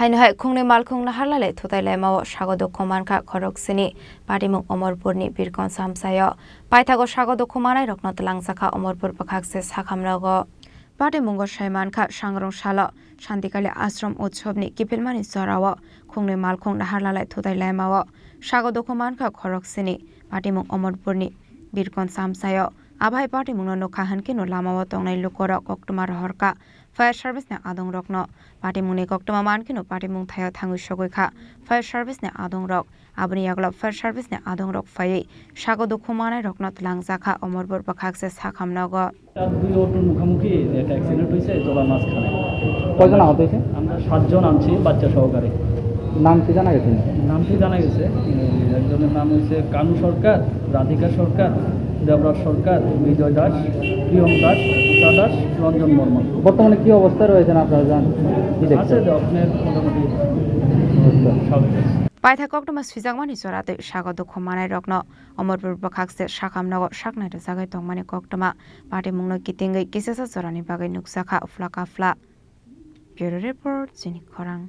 Hainhai khungni malkhung na harlale thutai lemaw sagodo khomanka khoroksini patimuk Omorpurni birkon samsayo paithago sagodo khomanai rokno tlangsakha Omorpur pakhakse sakhamrago Patimungo Shaimanka Shangrong Shala Shantikali Ashram Utsobni Kipilmani Sorawo khungni malkhung na harlale thutai lemaw sagodo khomanka khoroksini patimuk Omorpurni birkon samsayo Abai Patimungno nokhahanki no lamaw tongnai lukora koktuma rohorka Fire Service ne adong rokno Patimungni koktuma mankino Patimung thayo thangu shogoikha Fire Service ne adong rok abni yaglab Fire Service ne adong rok phai sagodo khomanai rokno tlangjaka Omorpur pakhakse sakhamnago দুই অটোর মুখোমুখি একটা accident হয়েছে জলার মাঝখানে কয়জন আহত হয়েছে? আমরা 7 জন আনছি বাচ্চা সহকারে। নাম কি জানা গেছে? নামটি জানা গেছে, একজনের নাম হচ্ছে কানু সরকার, রাধিকা সরকার, দেবরাজ সরকার, বিজয় দাস, প্রিয়ম দাস, উষা দাস, রঞ্জন বর্মন। বর্তমানে কি অবস্থায় রয়েছেন আপনারা জানেন? আছে আপনার মোটামুটি স্বাভাবিক। Paitha koktuma swijangmani sorate sagodo khomanai rokno Omorpur pakhakse sakhamnago saknai jagai tongmani koktuma Patimungno kitingai kisesa sorani bagai nuksakha uflaka fla Bureau Report Jinik Khorang